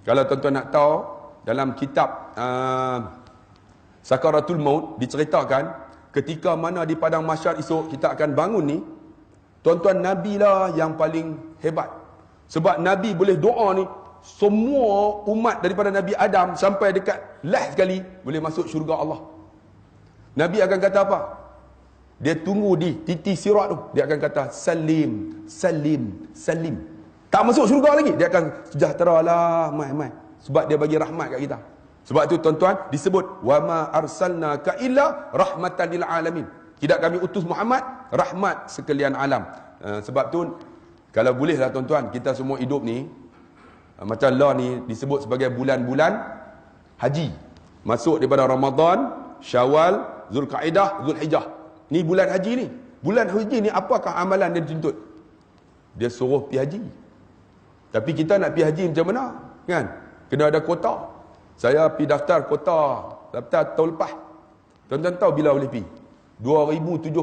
Kalau tuan-tuan nak tahu, dalam kitab Sakaratul Maut diceritakan, ketika mana di padang mahsyar esok kita akan bangun ni, tuan-tuan, Nabi lah yang paling hebat. Sebab Nabi boleh doa ni, semua umat daripada Nabi Adam sampai dekat last sekali boleh masuk syurga Allah. Nabi akan kata apa? Dia tunggu di titi sirat tu, dia akan kata salim, salim, salim. Tak masuk syurga lagi, dia akan sejahtera lah, mai. Sebab dia bagi rahmat kat kita. Sebab tu tuan-tuan disebut wama arsalnaka illa rahmatan lil alamin. Tidak kami utus Muhammad rahmat sekalian alam. Sebab tu kalau bolehlah tuan-tuan, kita semua hidup ni macam lah ni disebut sebagai bulan-bulan haji. Masuk daripada Ramadan, Syawal, Zulkaidah, Zulhijjah. Ni bulan haji ni. Bulan haji ni apakah amalan dia dituntut? Dia suruh pergi haji. Tapi kita nak pergi haji macam mana? Kan? Kena ada kota. Saya pergi daftar kota, daftar tahun lepas. Tuan-tuan tahu bila boleh pergi? 2076.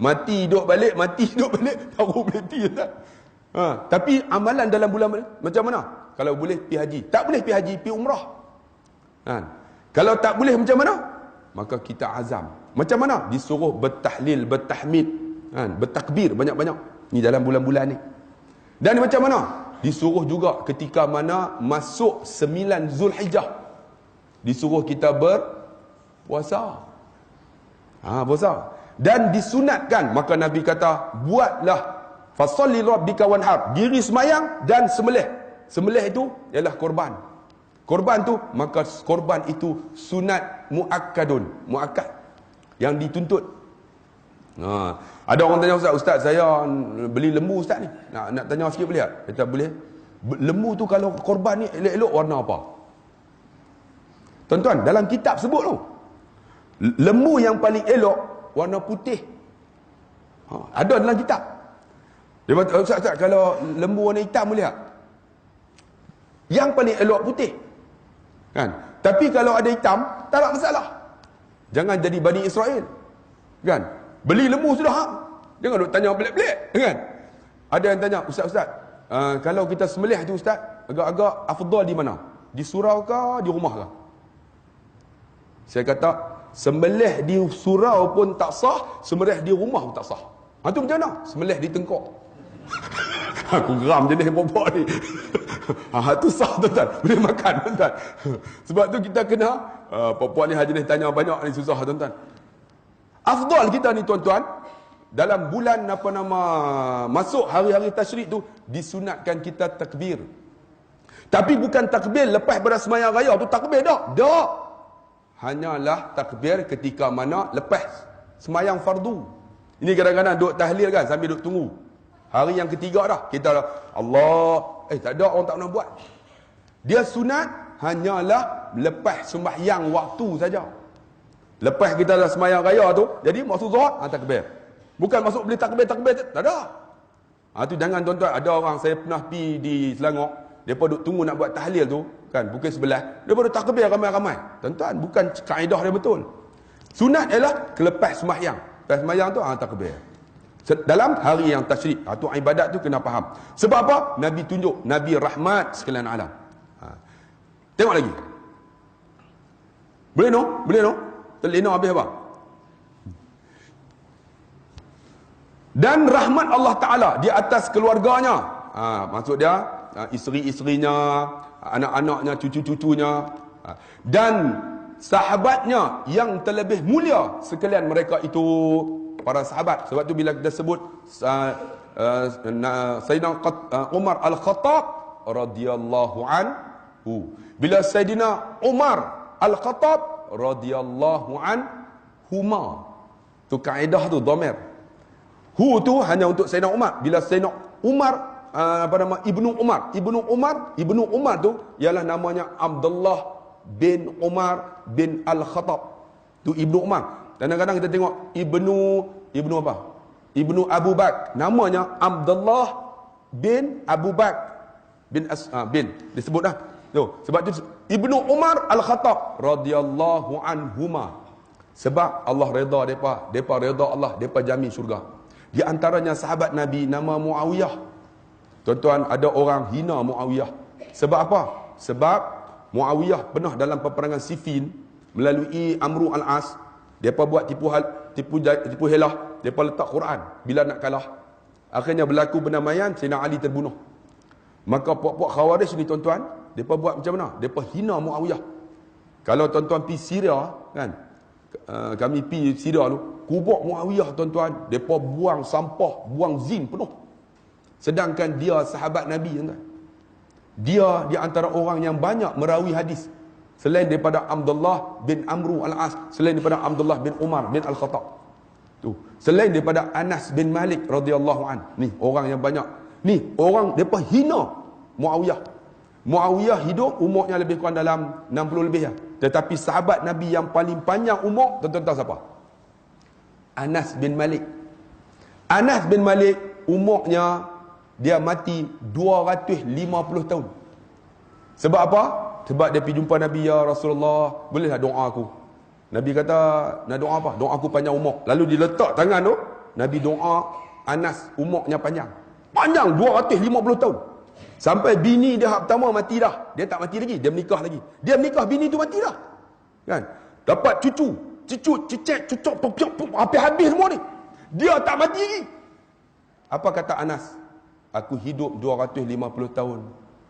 Mati hidup balik, baru boleh pergi. Tapi amalan dalam bulan macam mana? Kalau boleh pergi haji. Tak boleh pergi haji, pergi umrah. Kalau tak boleh macam mana? Maka kita azam. Macam mana? Disuruh bertahlil, bertahmid, bertakbir banyak-banyak. Ni dalam bulan-bulan ni. Dan macam mana? Disuruh juga ketika mana masuk 9 Zulhijjah. Disuruh kita berpuasa. Puasa. Dan disunatkan, maka Nabi kata, buatlah fasalli rabbika wanhar, diri semayang dan sembelih. Sembelih itu ialah korban. Korban tu, maka korban itu sunat muakkadun, muakkad, yang dituntut. Ada orang tanya, Ustaz saya beli lembu Ustaz ni, nak tanya sikit boleh tak? Kata boleh. Lembu tu kalau korban ni elok-elok warna apa? Tuan-tuan, dalam kitab sebut tu, lembu yang paling elok warna putih. Ada dalam kitab. Dia kata, Ustaz, kalau lembu warna hitam boleh tak? Yang paling elok putih. Kan? Tapi kalau ada hitam, tak ada masalah. Jangan jadi Bani Israel. Kan? Beli lembu sudah. Jangan duk tanya pelik-pelik. Kan? Ada yang tanya, Ustaz, kalau kita sembelih tu Ustaz, agak-agak afdal di mana? Di surau ke, di rumah ke? Saya kata, sembelih di surau pun tak sah, sembelih di rumah pun tak sah. Itu macam mana? Sembelih di tengkok. Aku geram jenis popok ni. Itu sah tuan-tuan. Boleh makan tuan-tuan. Sebab tu kita kena, popok ni jenis tanya banyak ni, susah tuan-tuan. Afdal kita ni tuan-tuan, dalam bulan masuk hari-hari tasyrik tu, disunatkan kita takbir. Tapi bukan takbir lepas pada sembahyang raya tu takbir dak. Dak. Hanyalah takbir ketika mana lepas sembahyang fardu. Ini kadang-kadang duk tahlil kan sambil duk tunggu. Hari yang ketiga dah kita dah Allah, tak ada orang tak nak buat. Dia sunat hanyalah lepas sembahyang waktu saja. Lepas kita dah sembahyang raya tu, jadi waktu zuhur takbir. Bukan masuk beli takbir tak ada. Tu jangan tuan-tuan, ada orang saya pernah pergi di Selangor, depa duk tunggu nak buat tahlil tu kan pukul 11. Depa duk takbir ramai-ramai. Tuan-tuan, bukan kaedah dia betul. Sunat ialah kelepas sembahyang. Lepas sembahyang tu takbir. Dalam hari yang tasyrik, tu ibadat tu kena faham. Sebab apa? Nabi tunjuk, Nabi rahmat sekalian alam. Tengok lagi. Boleh no? Terlena habis apa? Dan rahmat Allah Ta'ala di atas keluarganya. Maksud dia, isteri-isterinya, anak-anaknya, cucu-cucunya, dan sahabatnya yang terlebih mulia sekalian mereka itu para sahabat. Sebab tu bila kita sebut Sayyidina Umar Al-Khattab radhiyallahu anhu, bila Sayyidina Umar Al-Khattab radhiyallahu anhuma, tu kaedah tu dhamir. Hu tu hanya untuk Sayyidina Umar. Bila Sayyidina Umar Ibnu Umar tu ialah namanya Abdullah bin Umar bin Al-Khattab. Tu Ibnu Umar. Kadang-kadang kita tengok Ibnu apa? Ibnu Abu Bakar. Namanya Abdullah bin Abu Bakar bin disebut dah. Tu, sebab tu Ibnu Umar Al-Khattab radhiyallahu anhuma. Sebab Allah redha depa redha Allah, depa jamin syurga. Di antaranya sahabat Nabi nama Muawiyah. Tuan-tuan, ada orang hina Muawiyah. Sebab apa? Sebab Muawiyah pernah dalam peperangan Siffin melalui Amru al-As, depa buat tipu helah, depa letak Quran bila nak kalah. Akhirnya berlaku pendamaian, Sayyidina Ali terbunuh. Maka puak-puak Khawarij ni tuan-tuan, depa buat macam mana? Depa hina Muawiyah. Kalau tuan-tuan pi Syria kan, kami pi Syria tu, kubur Muawiyah tuan-tuan, depa buang sampah, buang zin penuh. Sedangkan dia sahabat Nabi tuan-tuan. Dia di antara orang yang banyak merawi hadis selain daripada Abdullah bin Amru al-As, selain daripada Abdullah bin Umar bin Al-Khattab. Tu, selain daripada Anas bin Malik radhiyallahu an. Ni orang yang banyak. Ni orang depa hina Muawiyah. Muawiyah hidup umurnya lebih kurang dalam 60 lebih ya. Tetapi sahabat Nabi yang paling panjang umur, tuan-tuan tahu siapa? Anas bin Malik. Anas bin Malik umurnya dia mati 250 tahun. Sebab apa? Sebab dia pergi jumpa Nabi, ya Rasulullah, bolehlah doa aku. Nabi kata, nak doa apa? Doa aku panjang umur. Lalu diletak tangan tu, Nabi doa Anas umurnya panjang. Panjang 250 tahun. Sampai bini dia hak pertama mati dah. Dia tak mati lagi, dia menikah lagi. Dia menikah, bini tu mati dah. Kan? Dapat cucu, cicit, cucuk, habis semua ni. Dia tak mati lagi. Apa kata Anas? Aku hidup 250 tahun.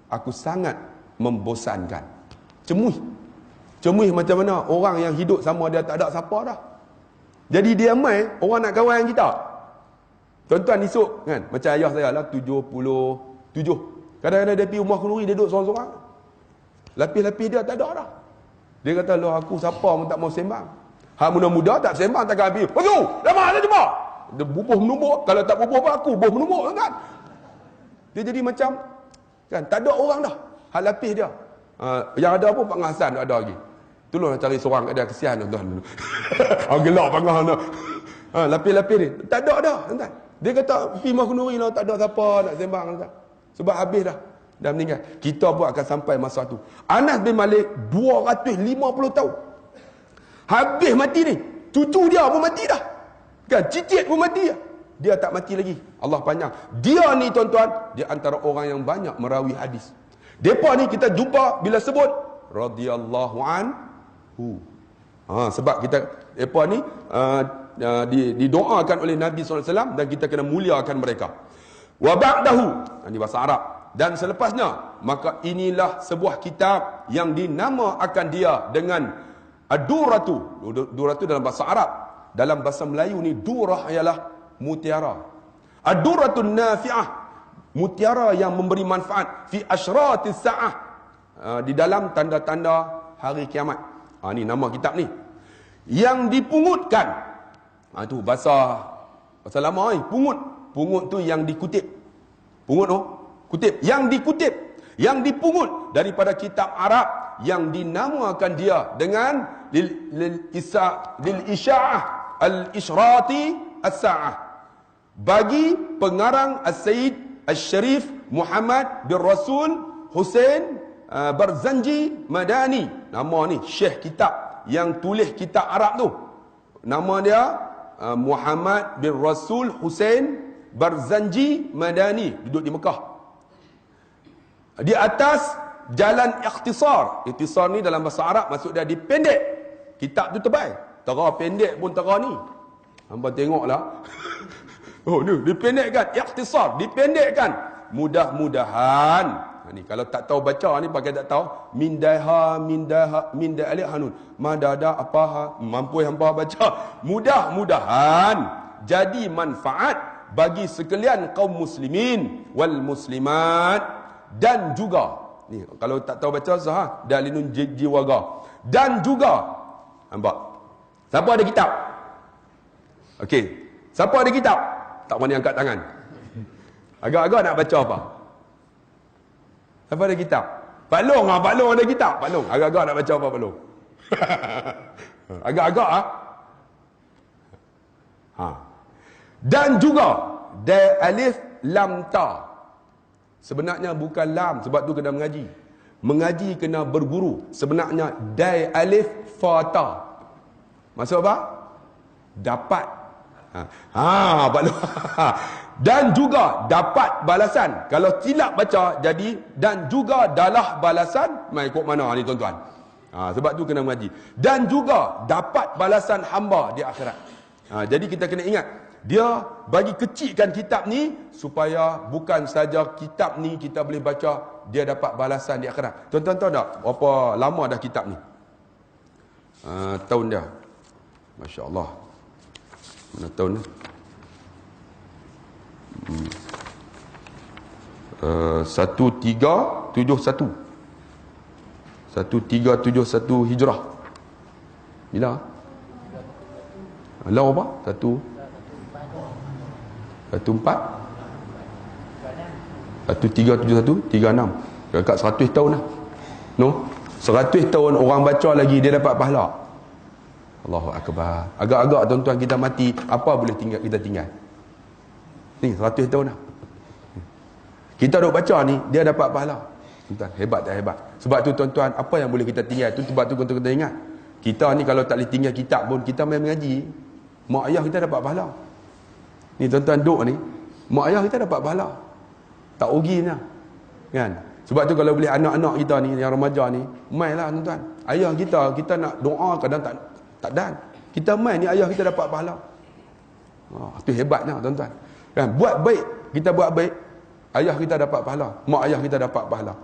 Aku sangat membosankan. Cemuih macam mana orang yang hidup sama dia tak ada siapa dah. Jadi dia mai orang nak kawan kita. Tuan-tuan esok kan, macam ayah saya lah 77. Kadang-kadang dia pergi rumah kenduri, dia duduk seorang-seorang. Lapis-lapis dia tak ada dah. Dia kata, "Loh, aku siapa pun tak mau sembang." Hak muda-muda tak sembang takkan habis. "Pasu, dah mana jumpa?" Dia bubuh menumbuk. Kalau tak bubuh apa aku bubuh menumbuk kan. Dia jadi macam kan, tak ada orang dah. Hak lapis dia. Yang ada pun Pak Hasan tak ada lagi. Tolonglah cari seorang kat dia, kesian tuan-tuan. Gelak Pak Hasan. Lapis-lapis ni tak ada dah tuan-tuan. Dia kata pergi rumah kenduri lah, tak ada siapa nak sembang tuan. Sebab habis dah meninggal. Kita pun akan sampai masa tu. Anas bin Malik 250 tahun. Habis mati ni. Cucu dia pun mati dah. Kan, cicit pun mati dah. Dia tak mati lagi. Allah panjang. Dia ni tuan-tuan, dia antara orang yang banyak merawi hadis. Depa ni kita jumpa bila sebut radhiyallahu anhu. Sebab kita depa ni didoakan oleh Nabi SAW dan kita kena muliakan mereka. Wa ba'dahu, ini bahasa Arab. Dan selepasnya, maka inilah sebuah kitab yang dinamakan dia dengan ad-duratu. Duratu dalam bahasa Arab. Dalam bahasa Melayu ni durah ialah mutiara. Ad-duratun nafi'ah, mutiara yang memberi manfaat fi asyratis sa'ah, di dalam tanda-tanda hari kiamat. Ni nama kitab ni. Yang dipungutkan. Itu bahasa lama ni, pungut tu yang dikutip. Pungut tu kutip, yang dikutip, yang dipungut daripada kitab Arab yang dinamakan dia dengan lil isya'ah al-isyrati as-sa'ah. Bagi pengarang As-Sayyid Al-Sharif Muhammad bin Rasul Hussein Barzanji Madani. Nama ni syekh kitab yang tulis kitab Arab tu. Nama dia Muhammad bin Rasul Hussein Barzanji Madani. Duduk di Mekah. Di atas jalan ikhtisar. Ikhtisar ni dalam bahasa Arab maksud dia dipendek. Kitab tu tebal. Tera pendek pun tera ni. Hamba tengoklah. Oh ni dipendekkan, ikhtisar, dipendekkan. Mudah-mudahan. Ni kalau tak tahu baca ni pakai tak tahu mindaha alih hanun. Madada apa mampu hamba baca. Mudah-mudahan jadi manfaat bagi sekalian kaum muslimin wal muslimat dan juga ni kalau tak tahu baca sah dalinun jiwaga dan juga nampak. Siapa ada kitab? Okey. Siapa ada kitab? Tak berani angkat tangan. Agak-agak nak baca apa? Siapa ada kitab? Pak Long ada kitab. Pak Long, agak-agak nak baca apa Pak Long? Agak-agak Dan juga alif lam ta. Sebenarnya bukan lam, sebab tu kena mengaji. Mengaji kena berguru. Sebenarnya dai alif fa ta. Maksud apa? Dapat. Pak Long. Dan juga dapat balasan. Kalau silap baca jadi dan juga dalah balasan. Mai ikut mana ni tuan-tuan? Sebab tu kena mengaji. Dan juga dapat balasan hamba di akhirat. Jadi kita kena ingat, dia bagi kecilkan kitab ni supaya bukan saja kitab ni kita boleh baca, dia dapat balasan di akhirat. Tuan-tuan tahu tak berapa lama dah kitab ni? Tahun dia. Masya-Allah. Mana tahun ni? 1371 Hijrah. Bila? Law apa? 1371 36 dekat 100 tahun lah. No? 100 tahun orang baca lagi dia dapat pahala. Allahu akbar. Agak-agak tuan-tuan kita mati, apa boleh tinggal kita tinggal? Ni 100 tahun dah. Kita duk baca ni, dia dapat pahala. Tuan-tuan, hebat tak hebat? Sebab tu tuan-tuan, apa yang boleh kita tinggal? Tu sebab tu tuan-tuan kena ingat. Kita ni kalau tak boleh tinggal kitab pun, kita main mengaji, mak ayah kita dapat pahala. Ni tuan-tuan duk ni, mak ayah kita dapat pahala. Tak rugi lah. Kan? Sebab tu kalau boleh anak-anak kita ni, yang remaja ni, mainlah tuan-tuan. Ayah kita nak doa kadang tak dan. Kita main ni, ayah kita dapat pahala. Tu hebatnya tuan-tuan. Kan? Buat baik, kita buat baik, ayah kita dapat pahala, mak ayah kita dapat pahala.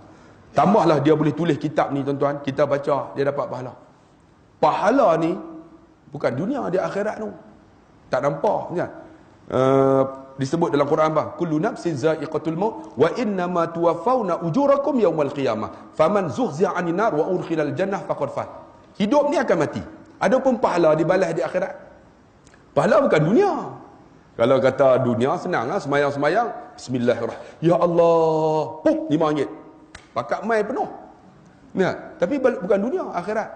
Tambahlah dia boleh tulis kitab ni tuan-tuan, kita baca, dia dapat pahala. Pahala ni bukan dunia, dia akhirat tu. Tak nampak kan? Disebut dalam Quran apa? Kullu nafsin za'iqatul maut wa innama tuwaffawna ujurakum yaumal qiyamah. Faman zuhzi'a 'anil nar wa udkhilal jannah faqad faz. Hidup ni akan mati. Adapun pahala dibalas di akhirat. Pahala bukan dunia. Kalau kata dunia senang lah, semayang-semayang, bismillahirrahmanirrahim. Ya Allah, puk, RM5. Pakat mai penuh. Ya, tapi bukan dunia, akhirat.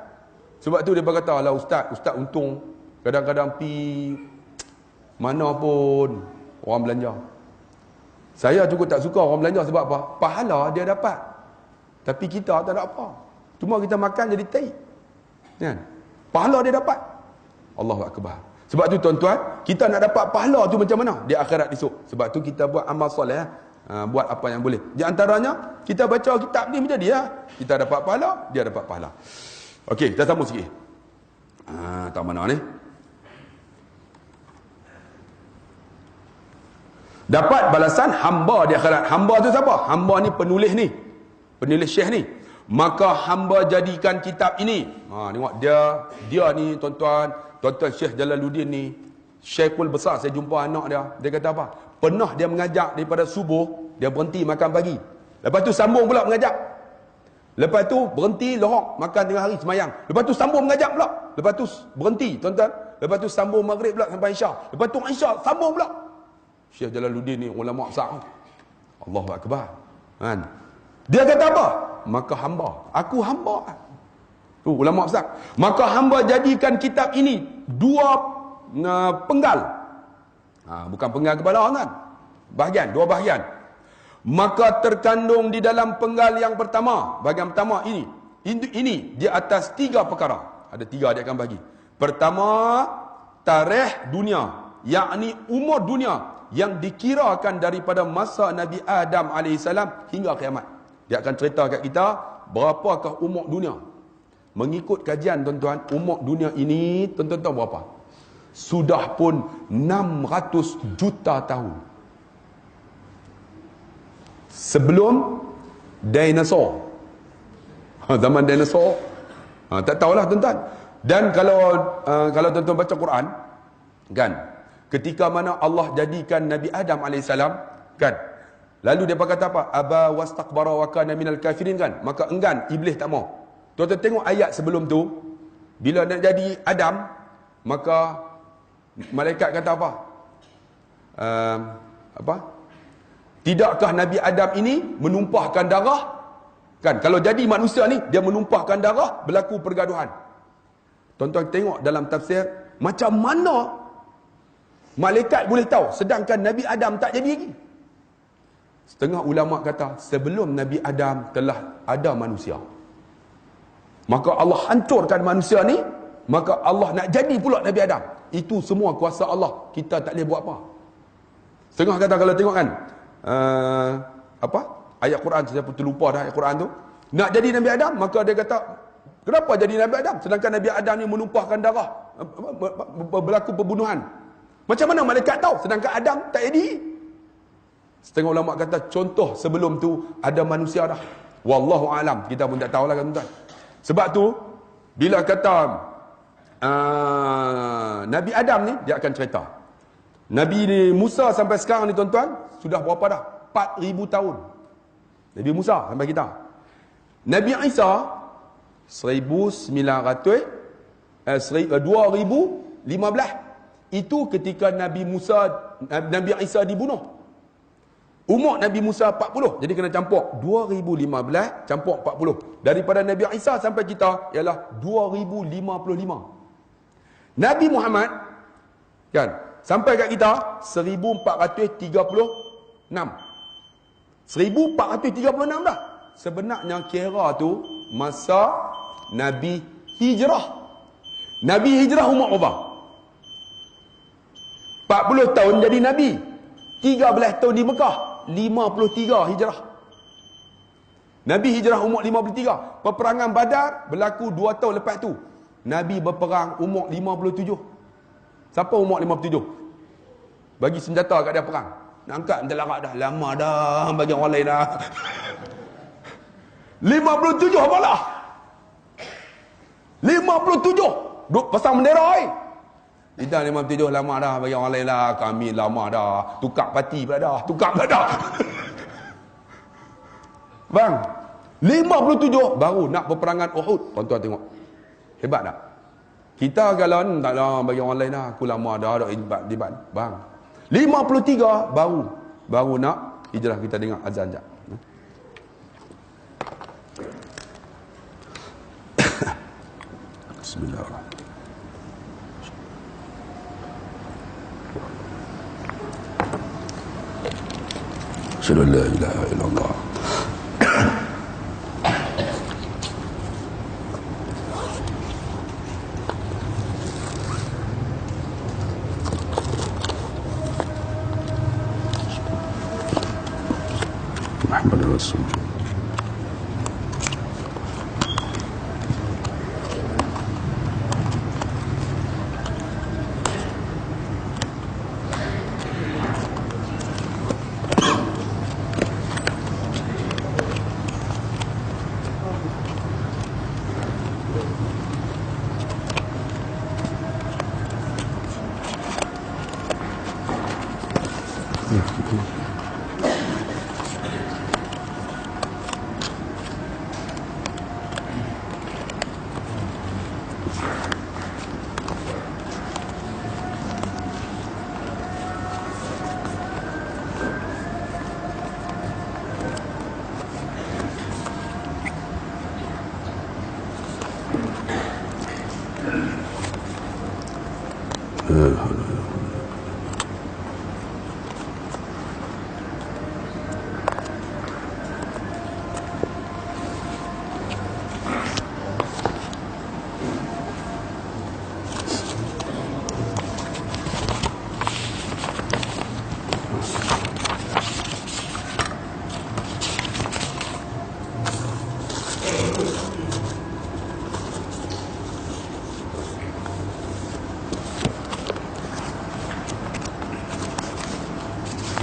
Sebab tu dia berkata, lah ustaz untung kadang-kadang pi mana pun orang belanja. Saya juga tak suka orang belanja sebab apa? Pahala dia dapat. Tapi kita tak ada apa. Cuma kita makan jadi tai. Kan? Pahala dia dapat. Allahu akbar. Sebab tu tuan-tuan, kita nak dapat pahala tu macam mana? Di akhirat esok. Sebab tu kita buat amal soleh. Buat apa yang boleh. Di antaranya, kita baca kitab ni menjadi ya. Kita dapat pahala, dia dapat pahala. Okey, kita sambung sikit. Tak mana ni? Dapat balasan hamba di akhirat. Hamba tu siapa? Hamba ni penulis ni. Penulis syekh ni. Maka hamba jadikan kitab ini. Tengok dia ni tuan-tuan Syekh Jalaluddin ni, syekhul besar. Saya jumpa anak dia. Dia kata apa? Pernah dia mengajak daripada subuh, dia berhenti makan pagi. Lepas tu sambung pula mengajak. Lepas tu berhenti lohok makan tengah hari semayang. Lepas tu sambung mengajak pula. Lepas tu berhenti tuan-tuan. Lepas tu sambung maghrib pula sampai isyak. Lepas tu isyak sambung pula. Syekh Jalaluddin ni ulama besar. Allahu akbar. Kan? Dia kata apa? Maka hamba, aku hamba. Ulama besar. Maka hamba jadikan kitab ini dua penggal. Bukan penggal kepala kan? Dua bahagian. Maka terkandung di dalam penggal yang pertama, bahagian pertama ini di atas 3 perkara. Ada 3 dia akan bagi. Pertama, tarikh dunia, yakni umur dunia yang dikirakan daripada masa Nabi Adam AS hingga kiamat. Dia akan cerita kat kita berapakah umur dunia. Mengikut kajian tuan-tuan, umur dunia ini tuan-tuan tahu berapa? Sudah pun 600 juta tahun. Sebelum dinosaur. Zaman dinosaur. Tak tahulah tuan-tuan. Dan kalau tuan-tuan baca Quran, kan? Ketika mana Allah jadikan Nabi Adam AS, kan? Lalu dia berkata apa? Aba wastakbara wa kana minal kafirin, kan? Maka enggan, iblis tak mau. Tuan-tuan tengok ayat sebelum tu, bila nak jadi Adam, maka malaikat kata apa? Tidakkah Nabi Adam ini menumpahkan darah? Kan, kalau jadi manusia ni, dia menumpahkan darah, berlaku pergaduhan. Tuan-tuan tengok dalam tafsir, macam mana malaikat boleh tahu, sedangkan Nabi Adam tak jadi lagi. Setengah ulama kata, sebelum Nabi Adam telah ada manusia. Maka Allah hancurkan manusia ni, maka Allah nak jadi pula Nabi Adam. Itu semua kuasa Allah. Kita tak boleh buat apa. Setengah kata kalau tengok kan, ayat Quran, saya pun terlupa dah ayat Quran tu. Nak jadi Nabi Adam, maka dia kata, kenapa jadi Nabi Adam? Sedangkan Nabi Adam ni menumpahkan darah, berlaku pembunuhan. Macam mana malaikat tahu? Sedangkan Adam tak jadi. Setengah ulama kata contoh sebelum tu ada manusia dah. Wallahu alam, kita pun tak tahulah kan tuan. Sebab tu bila kata Nabi Adam ni, dia akan cerita. Nabi ni Musa sampai sekarang ni tuan-tuan, sudah berapa dah? 4000 tahun. Nabi Musa sampai kita. Nabi Isa 2015. Itu ketika Nabi Isa dibunuh. Umur Nabi Musa 40. Jadi kena campur 2015 campur 40. Daripada Nabi Isa sampai kita ialah 2055. Nabi Muhammad kan sampai kat kita 1436. 1436 dah. Sebenarnya kira tu masa Nabi hijrah. Nabi hijrah umur berapa? 40 tahun jadi Nabi. 13 tahun di Mekah. 53 hijrah. Nabi hijrah umur 53. Peperangan Badar berlaku 2 tahun lepas tu. Nabi berperang umur 57. Siapa umur 57? Bagi senjata kat dia perang. Nak angkat minta larat dah. Lama dah bagi orang lain dah. 57 apalah? 57. Duk pasang bendera. Kita 57 lama dah bagi orang lain lah. Kami lama dah. Tukar parti pula dah. Bang, 57 baru nak peperangan Uhud. Tuan-tuan tengok. Hebat tak? Kita kalau tak lah bagi orang lain lah. Aku lama dah dibat. Bang, 53 baru nak hijrah. Kita dengar azan jap. Bismillahirrahmanirrahim. Asyhadu an la ilaha illallah. Muhammadur Rasulullah.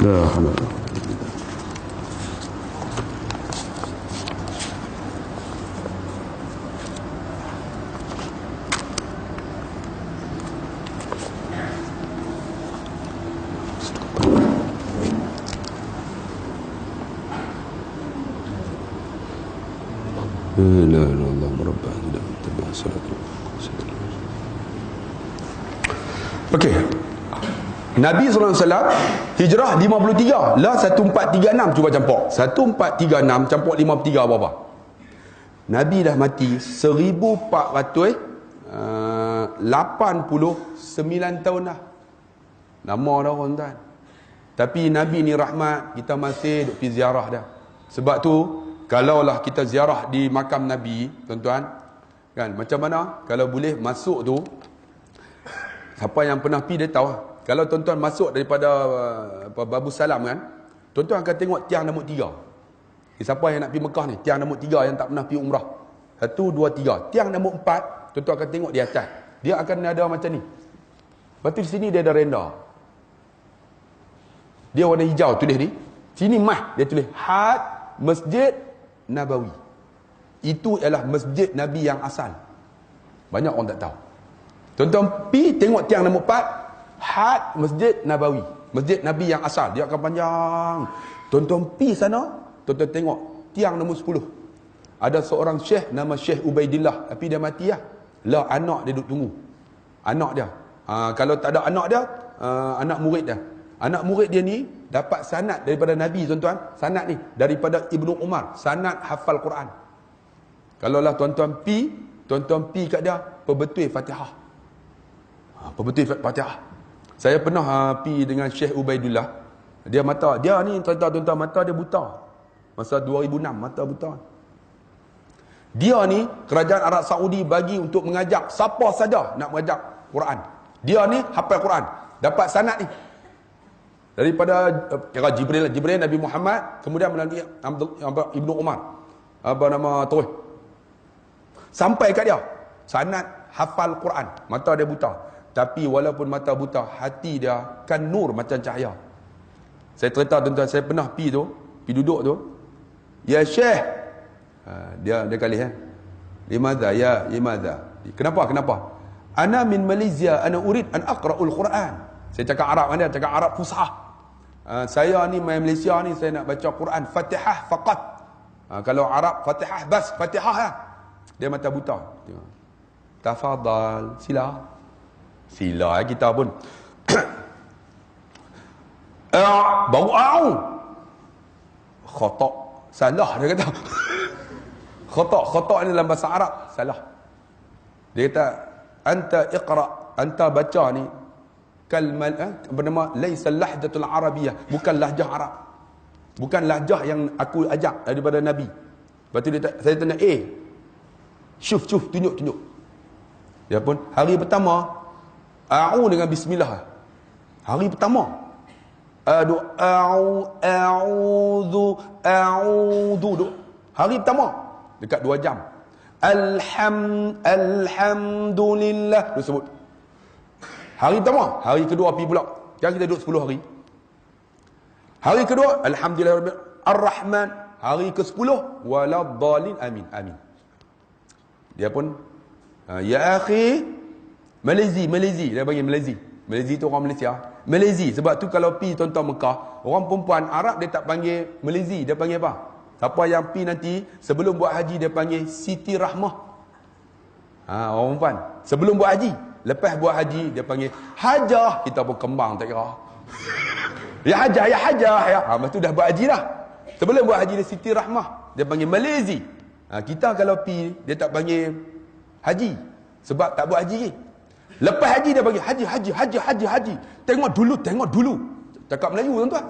La haula. La ilaha illallah murabbah tidak tabi'ah salatul. Okey. Nabi SAW hijrah 53. Lah 1436 cuba campur. 1436 campur 53 berapa? Nabi dah mati 1489 tahun dah. Lama dah tuan-tuan. Tapi Nabi ni rahmat, kita masih duk pergi ziarah dah. Sebab tu kalaulah kita ziarah di makam Nabi, tuan-tuan, kan macam mana kalau boleh masuk tu, siapa yang pernah pergi dia tahu. Kalau tuan-tuan masuk daripada Babu Salam kan, tuan-tuan akan tengok tiang nombor 3. Siapa yang nak pergi Mekah ni, tiang nombor 3 yang tak pernah pergi umrah. 1, 2, 3. Tiang nombor 4, tuan-tuan akan tengok di atas. Dia akan ada macam ni. Lepas tu di sini dia ada renda. Dia warna hijau tulis ni. Sini mah dia tulis Had Masjid Nabawi. Itu ialah masjid Nabi yang asal. Banyak orang tak tahu. Tuan-tuan pi tengok tiang nombor 4, Had Masjid Nabawi. Masjid Nabi yang asal. Dia akan panjang. Tuan-tuan pi sana, tuan-tuan tengok tiang nombor 10. Ada seorang syekh nama Syekh Ubaidillah, tapi dia mati lah. Lah anak dia duduk tunggu. Anak dia. Kalau tak ada anak dia, anak murid dia. Anak murid dia ni dapat sanad daripada Nabi, tuan-tuan. Sanad ni daripada Ibnu Umar. Sanad hafal Quran. Kalau lah tuan-tuan pi kat dia, perbetul Fatihah. Perbetul Fatihah. Saya pernah pi dengan Syekh Ubaidillah. Dia ni tuan-tuan, mata dia buta. Masa 2006 mata buta. Dia ni kerajaan Arab Saudi bagi untuk mengajak siapa saja nak mengajak Quran. Dia ni hafal Quran. Dapat sanad ni daripada Jibril Nabi Muhammad, kemudian melalui Ibnu Umar. Apa nama terus sampai kat dia sanad hafal Quran. Mata dia buta, tapi walaupun mata buta, hati dia kan nur macam cahaya. Saya cerita tuan-tuan, saya pernah pi duduk tu. Ya Syekh, dia kali limadha kenapa ana min Malaysia, ana urid an aqra'ul Quran. Saya cakap Arab kan, dia cakap Arab fusah. Saya ni main Malaysia ni, saya nak baca Quran Fatihah faqat. Kalau Arab Fatihah bas, Fatihah lah. Dia mata buta. Tafadhal, sila kita pun baru khata, salah dia kata. Khata ni dalam bahasa Arab salah. Dia kata anta iqra, anta baca ni bernama laisa lahjatul arabiyah, bukan lahjah Arab, bukan lahjah yang aku ajak daripada Nabi. Lepas tu saya tanya syuf tunjuk. Dia pun hari pertama dengan bismillah. Hari pertama a'udzu hari pertama dekat 2 jam. Alhamdulillah dia sebut. Hari pertama, hari kedua pergi pula. Kan kita duduk 10 hari. Hari kedua, alhamdulillah ar-Rahman. Hari ke-10, waladhdallin, amin. Dia pun ya akhi, Malaysia, dia panggil Malaysia. Malaysia tu orang Malaysia. Malaysia, sebab tu kalau pi tuan-tuan Mekah, orang perempuan Arab dia tak panggil Malaysia, dia panggil apa? Siapa yang pi nanti sebelum buat haji dia panggil Siti Rahmah. Orang perempuan sebelum buat haji, lepas buat haji dia panggil Hajah. Kita pun kembang tak kira. Ya Hajah. Lepas tu dah buat haji dah. Sebelum buat haji dia Siti Rahmah, dia panggil Malaysia. Kita kalau pi dia tak panggil haji sebab tak buat haji. Lepas haji dia panggil haji. Tengok dulu. Cakap Melayu tuan-tuan.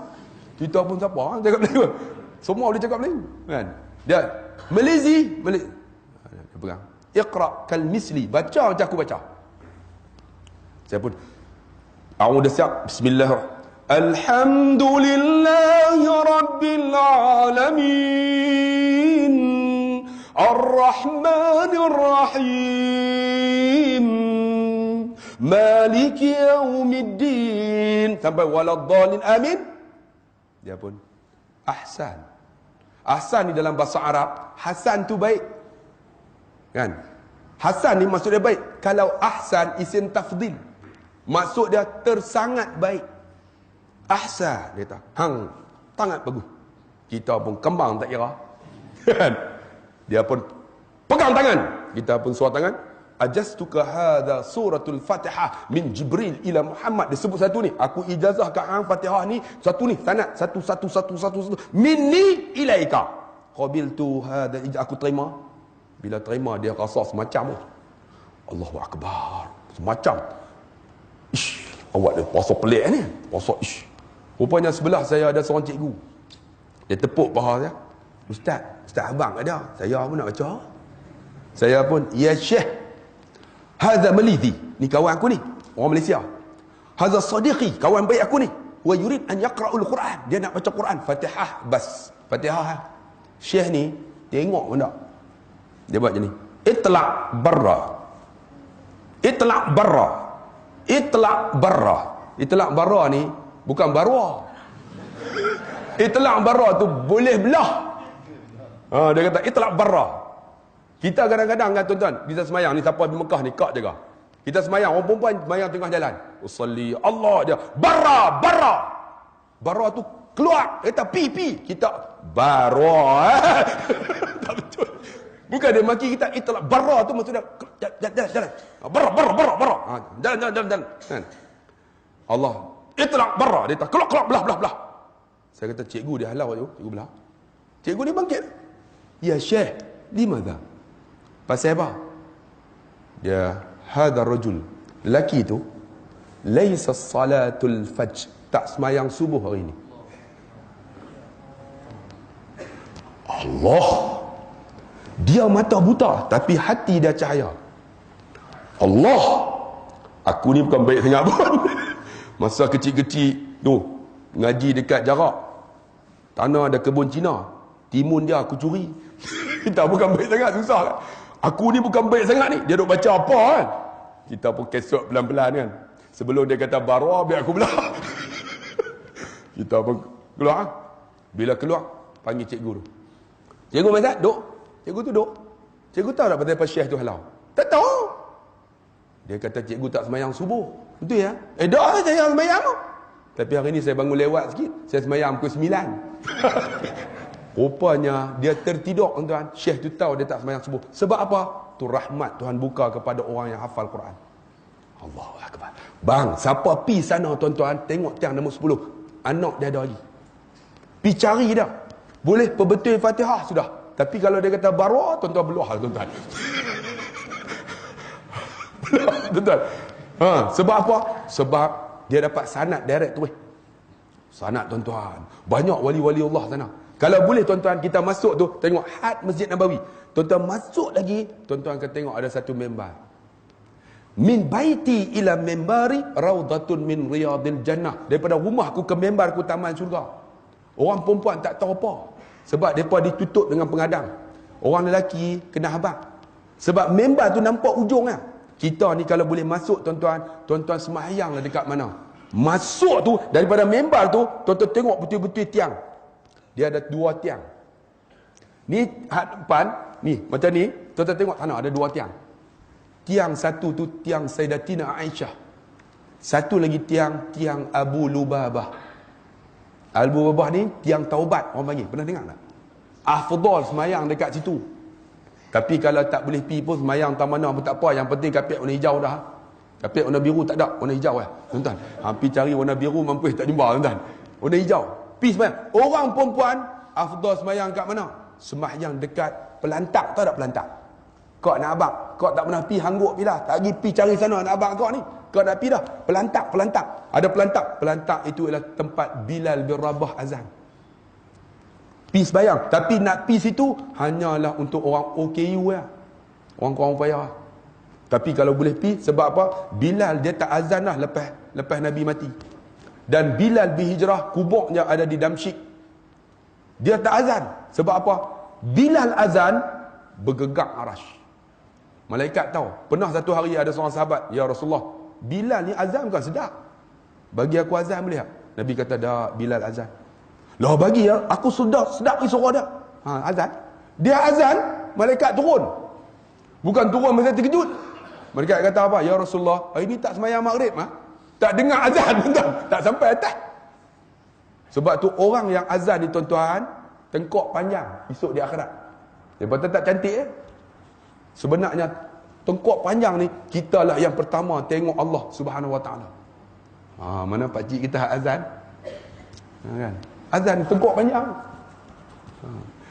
Kita pun siapa cakap Melayu? Semua boleh cakap Melayu kan. Dia Malaysia. Dia pegang iqra kal misli, baca macam aku baca. Saya pun dah siap. Bismillah. Alhamdulillahi rabbil alamin, Ar-Rahmanir Rahim, Maliki Yaumiddin, sampai waladhdallin, amin. Dia pun ahsan. Ahsan ni dalam bahasa Arab, hasan tu baik. Kan? Hasan ni maksud dia baik. Kalau ahsan isim tafdhil, maksud dia tersangat baik. Ahsan dia kata, sangat bagus. Kita pun kembang tak kira. Kan? Dia pun pegang tangan, kita pun suar tangan. Ajastuka hadha suratul Fatihah min Jibril ila Muhammad. Dia sebut satu ni, aku ijazahkan hang Fatihah ni satu ni, sanad satu minni ilaika qabiltu hadha, aku terima. Bila terima dia rasa semacam Allahu akbar, semacam awak dia puasa pelik ni, puasa rupanya sebelah saya ada seorang cikgu. Dia tepuk paha saya, Ustaz abang ada, saya pun nak baca. Saya pun ya Syekh, hadza Malizi, ni kawan aku ni, orang Malaysia. Hadza sadiqi, kawan baik aku ni. Wa yurid an yaqra'ul Quran. Dia nak baca Quran. Fatihah bas. Fatihah. Syekh ni tengok pun tak. Dia buat macam ni. Itlaq barra. Itlaq barra. Itlaq barra. Itlaq barra ni bukan barwa. Itlaq barra tu boleh belah. Dia kata itlaq barra. Kita kadang-kadang kan tuan-tuan, kita semayang ni siapa di Mekah ni kak jaga. Kita semayang, orang perempuan semayang tengah jalan. Usalli Allah dia. Barra, barra. Barra tu keluar. Kata pi. Kita barra. Tak betul. Bukan dia maki kita itlaq barra tu maksudnya jalan. Barra. Jalan. Allah. Itlaq barra. Dia kata keluar belah. Saya kata cikgu dia halau tu, cikgu belah. Cikgu ni bangkit. Ya Syekh, limadha? Pasal apa? Dia hadha rajul, lelaki tu laisa salatul fajr, tak semayang subuh hari ni. Allah, dia mata buta tapi hati dia cahaya. Allah, aku ni bukan baik sangat pun. Masa kecil-kecil tu ngaji dekat Jarak, tanah ada kebun Cina, timun dia aku curi. Kita bukan baik sangat, susah kan. Aku ni bukan baik sangat ni. Dia duk baca apa kan. Kita pun kesok pelan-pelan kan. Sebelum dia kata barwa, biar aku belah. Kita pun keluar. Bila keluar, panggil cikgu tu. Cikgu Mazat, duk. Cikgu tu duk. Cikgu tahu tak pasal Syekh tu halau? Tak tahu. Dia kata cikgu tak semayang subuh. Betul ya? Dah saya semayang tu. Tapi hari ni saya bangun lewat sikit. Saya semayang pukul 9. Rupanya dia tertidur tuan-tuan. Syekh tu tahu dia tak semayang subuh. Sebab apa? Tu rahmat Tuhan buka kepada orang yang hafal Quran. Allahu Akbar. Bang, siapa pi sana tuan-tuan, tengok tiang nombor 10. Anak dia ada lagi. Pi cari dia. Boleh perbetul Fatihah sudah. Tapi kalau dia kata barwa, tuan-tuan beluah tuan-tuan. Beluah tuan-tuan. Sebab apa? Sebab dia dapat sanad direct tu. Sanad tuan-tuan. Banyak wali-wali Allah sana. Kalau boleh tuan-tuan kita masuk tu, tengok had Masjid Nabawi. Tuan-tuan masuk lagi, tuan-tuan akan tengok ada satu mimbar. Min baiti ila mimbari raudatun min riyadil jannah. Daripada rumahku ke mimbarku taman syurga. Orang perempuan tak tahu apa. Sebab mereka ditutup dengan pengadang. Orang lelaki kena habaq. Sebab mimbar tu nampak ujung lah. Kita ni kalau boleh masuk tuan-tuan, tuan-tuan sembahyanglah dekat mana. Masuk tu, daripada mimbar tu, tuan-tuan tengok betul-betul tiang. Dia ada 2 tiang. Ni had depan, ni macam ni, tuan-tuan tengok sana ada 2 tiang. Tiang satu tu tiang Sayyidatina Aisyah. Satu lagi tiang Abu Lubabah. Abu Lubabah ni tiang taubat orang panggil. Pernah dengar tak? Afdal semayang dekat situ. Tapi kalau tak boleh pi pun semayang tak mana pun tak apa. Yang penting kapek warna hijau dah. Kapek warna biru tak ada, warna hijau lah. Tuan-tuan, hampir cari warna biru mampus tak jumpa tuan-tuan. Warna hijau. Pi semayang. Orang perempuan afdal semayang kat mana? Semayang dekat pelantak. Tahu tak pelantak? Kau nak abang, kau tak pernah pi hangguk pi lah. Tak pergi pi cari sana nak abang kau ni. Kau nak pi dah. Pelantak. Ada pelantak. Pelantak itu ialah tempat Bilal bin Rabah azan. Pi sebayang. Tapi nak pi situ hanyalah untuk orang OKU lah. Orang payah. Tapi kalau boleh pi, sebab apa? Bilal dia tak azan lah lepas Nabi mati. Dan Bilal berhijrah, kuburnya ada di Damsyik. Dia tak azan. Sebab apa? Bilal azan, bergegak arash. Malaikat tahu. Pernah satu hari ada seorang sahabat, ya Rasulullah, Bilal ni azan bukan sedap. Bagi aku azan boleh tak? Nabi kata, dah Bilal azan. Lah bagi ya, aku sedap suara dia. Azan. Dia azan, malaikat turun. Bukan turun masa terkejut. Malaikat kata apa? Ya Rasulullah, hari ni tak semayang maghrib tak dengar azan tuan-tuan. Tak sampai atas. Sebab tu orang yang azan ni tuan-tuan, tengkok panjang esok di akhirat. Dia tak cantik Sebenarnya tengkok panjang ni, kita lah yang pertama tengok Allah Subhanahu Wa Taala. Mana pakcik kita azan? Kan? Azan tengkok panjang.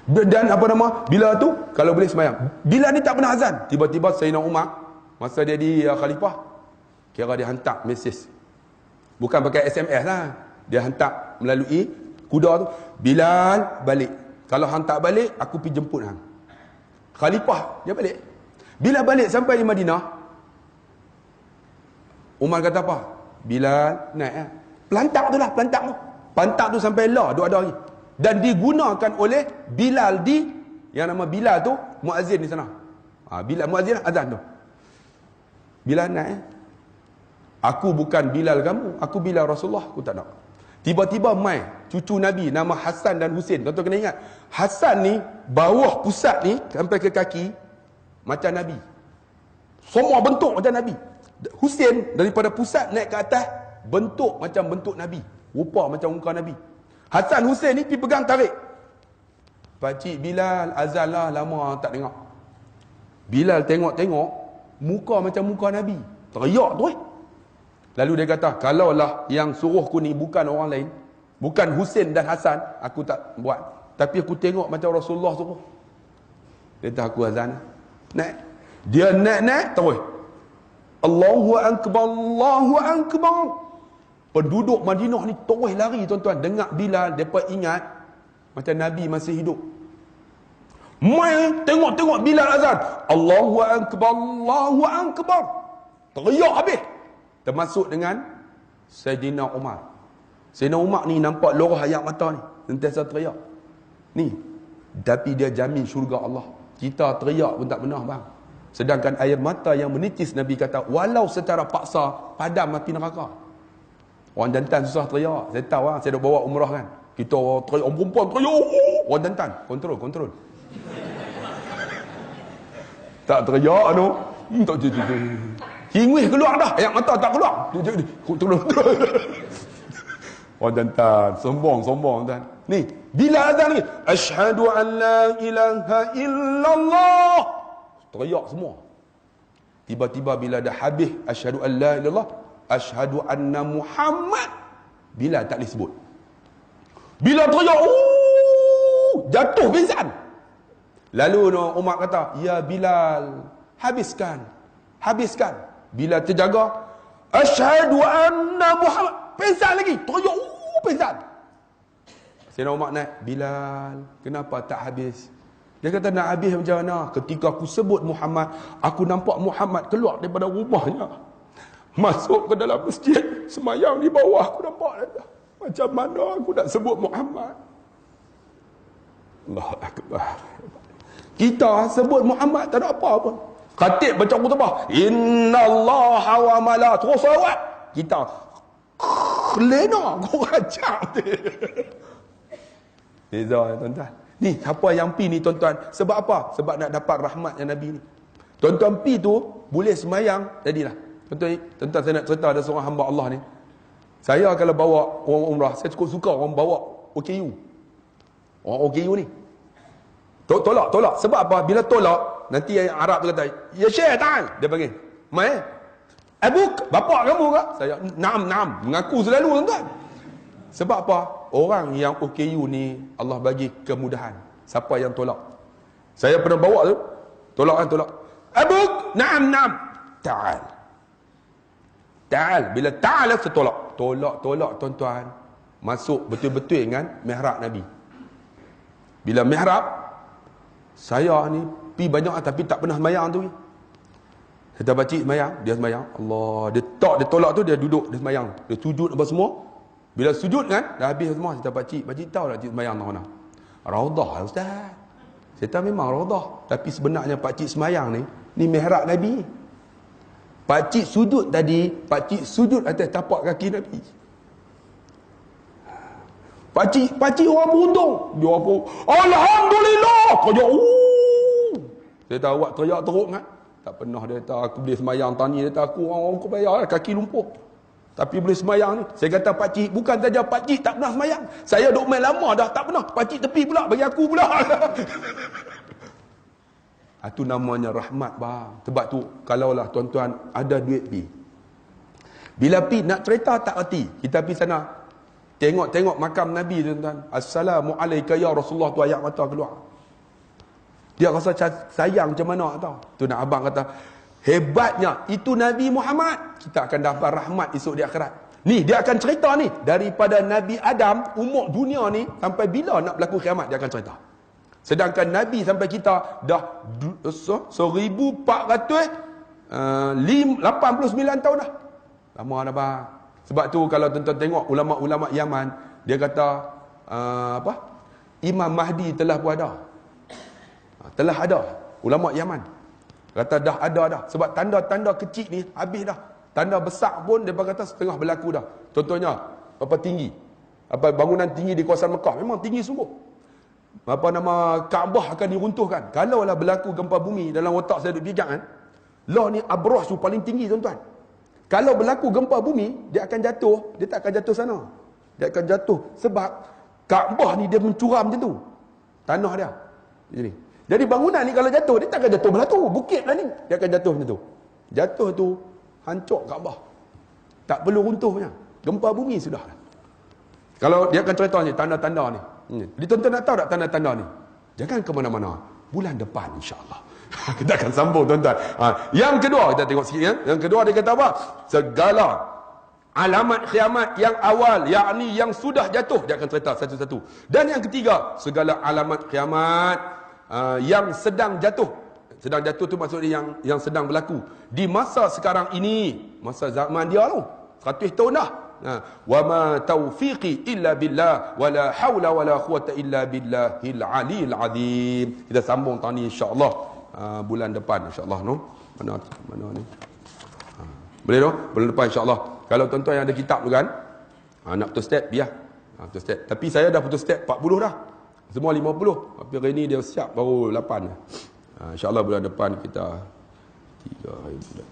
Dan apa nama? Bila tu kalau boleh semayang. Bila ni tak pernah azan. Tiba-tiba Sayyidina Umar masa dia di khalifah, kira dia hantar mesej. Bukan pakai SMS lah. Dia hantar melalui kuda tu. Bilal balik. Kalau hang tak balik, aku pergi jemput hang. Khalifah dia balik. Bila balik sampai di Madinah, Umar kata apa? Bilal naik. Pelantak tu lah, pelantak tu. Pantak tu sampai lah, duk ada lagi. Dan digunakan oleh Bilal yang nama Bilal tu, muazzin di sana. Bilal muazzin azan tu. Bilal naik. Aku bukan Bilal kamu, aku Bilal Rasulullah, aku tak nak. Tiba-tiba mai cucu Nabi nama Hasan dan Husin. Tuan-tuan kena ingat, Hasan ni bawah pusat ni sampai ke kaki macam Nabi. Semua bentuk macam Nabi. Husin daripada pusat naik ke atas bentuk macam bentuk Nabi. Rupa macam muka Nabi. Hasan Husin ni pergi pegang tarik. Pakcik Bilal azan lah, lama tak dengar. Bilal tengok-tengok muka macam muka Nabi. Teriak tu Lalu dia kata, kalaulah yang suruh aku ni bukan orang lain, bukan Husin dan Hasan, aku tak buat. Tapi aku tengok macam Rasulullah suruh. Dia kata aku azan. Naik. Dia naik terus. Allahu Akbar, Allahu Akbar. Penduduk Madinah ni terus lari tuan-tuan. Dengar Bilal, mereka ingat macam Nabi masih hidup. Mai tengok-tengok Bilal azan. Allahu Akbar, Allahu Akbar. Teriak habis. Termasuk dengan Sayyidina Umar. Sayyidina Umar ni nampak lorah air mata ni. Sentiasa teriak. Ni. Tapi dia jamin syurga Allah. Kita teriak pun tak benar bang. Sedangkan air mata yang menitis, Nabi kata, walau secara paksa, padam api neraka. Orang jantan susah teriak. Saya tahu lah, saya dah bawa umrah kan. Kita teriak, orang perempuan teriak. Orang jantan, kontrol. Tak teriak tu. Tak hingwih keluar dah. Air mata tak keluar. Orang jantan, sombong dan. Ni, bila azan ni, asyhadu an la ilaha illallah. Teriak semua. Tiba-tiba bila dah habis asyhadu an la ilallah, asyhadu anna Muhammad, bila tak boleh sebut. Bila teriak, jatuh pingsan. Lalu Umar kata, ya Bilal, habiskan. Bila terjaga, asyhadu anna Muhammad, pingsan lagi. Teriak, pingsan. Sayyidina Umar naik, Bilal, kenapa tak habis? Dia kata, nak habis macam mana? Ketika aku sebut Muhammad, aku nampak Muhammad keluar daripada rumahnya, masuk ke dalam masjid, semayang di bawah. Aku nampak dia. Macam mana aku nak sebut Muhammad? Allahu Akbar. Kita sebut Muhammad tak ada apa pun. Khatib baca khutbah, innallaha wa malaikatahu, terus salawat. Kita lena kuracak dia. Beza tuan-tuan. Ni siapa yang pi ni tuan-tuan? Sebab apa? Sebab nak dapat rahmatnya Nabi ni. Tuan-tuan pi tu boleh semayang jadilah. Tuan-tuan saya nak cerita ada seorang hamba Allah ni. Saya kalau bawa orang umrah, saya cukup suka orang bawa OKU. Orang OKU ni. Tolak. Sebab apa? Bila tolak, nanti yang Arab tu kata, ya Syekh ta'al. Dia panggil, mai. Abuk, bapak kamu ke? Saya, naam. Mengaku selalu tuan-tuan. Sebab apa? Orang yang OKU ni, Allah bagi kemudahan. Siapa yang tolak? Saya pernah bawa tu, tolak. Abuk, naam. Ta'al. Bila ta'al, saya tolak. Tolak tuan-tuan. Masuk betul-betul dengan mihrab Nabi. Bila mihrab, saya ni pi banyak tapi tak pernah semayang tu. Kata pakcik semayang, dia semayang. Allah, dia tolak tu, dia duduk, dia semayang. Dia sujud apa semua. Bila sujud kan, dah habis semua. Kata pakcik tahu tak cik semayang mana? Raudah ustaz. Saya tahu memang raudah. Tapi sebenarnya pakcik semayang ni mihrab Nabi. Pakcik sujud tadi, pakcik sujud atas tapak kaki Nabi. Pakcik orang beruntung. Dia apa? Alhamdulillah. Teriak. Dia tahu awak teriak teruk kan? Tak pernah dia tahu aku boleh semayang tani. Dia tahu aku orang aku bayar kaki lumpuh. Tapi boleh semayang ni. Saya kata pakcik, bukan saja pakcik tak pernah semayang. Saya duk main lama dah tak pernah. Pakcik tepi pula bagi aku pula. Itu namanya rahmat bang. Sebab tu kalaulah tuan-tuan ada duit pi. Bila pi nak cerita tak erti. Kita pi sana. Tengok makam Nabi tuan-tuan. Assalamualaikum ya Rasulullah, tu ayat mata keluar. Dia rasa sayang macam mana tahu. Tu nak abang kata, hebatnya itu Nabi Muhammad. Kita akan dapat rahmat esok di akhirat. Ni dia akan cerita ni daripada Nabi Adam, umur dunia ni sampai bila nak berlaku kiamat dia akan cerita. Sedangkan Nabi sampai kita dah 1489 tahun dah. Lama dah bang. Sebab tu kalau tuan-tuan tengok ulama-ulama Yaman, dia kata Imam Mahdi telah pun ada. Telah ada ulama Yaman. Kata dah ada dah. Sebab tanda-tanda kecil ni habis dah. Tanda besar pun dia kata setengah berlaku dah. Contohnya tinggi. Bangunan tinggi di kawasan Mekah memang tinggi sungguh. Kaabah akan diruntuhkan. Kalaulah berlaku gempa bumi, dalam otak saya duk fikir kan, lah ni Abrah tu paling tinggi tuan-tuan. Kalau berlaku gempa bumi, dia akan jatuh, dia tak akan jatuh sana. Dia akan jatuh sebab Kaabah ni dia mencuram macam tu. Tanah dia. Jadi bangunan ni kalau jatuh, dia tak akan jatuh belah tu, bukit lah ni. Dia akan jatuh macam tu. Jatuh tu hancur Kaabah. Tak perlu runtuh punya. Gempa bumi sudah. Kalau dia akan cerita ni tanda-tanda ni. Jadi tuan-tuan nak tahu tak tanda-tanda ni? Jangan ke mana-mana. Bulan depan insya-Allah. Kita akan sambung tuan-tuan. Yang kedua kita tengok sikit ya. Yang kedua dia kata apa? Segala alamat kiamat yang awal, yakni yang sudah jatuh, dia akan cerita satu-satu. Dan yang ketiga, segala alamat kiamat yang sedang jatuh. Sedang jatuh tu maksudnya yang sedang berlaku di masa sekarang ini, masa zaman dia tu. 100 tahun dah. Wa ma taufiqi illa billah wa la haula wa la quwata illa billahil aliyil azim. Kita sambung tahun ni insya-Allah bulan depan insya-Allah Mana ni? Boleh tu? Bulan depan insya-Allah. Kalau tuan-tuan yang ada kitab tu kan, nak putus step biar. Putus step. Tapi saya dah putus step 40 dah. Semua 50. Tapi hari ni dia siap baru 8. InsyaAllah bulan depan kita 3 hari bulan.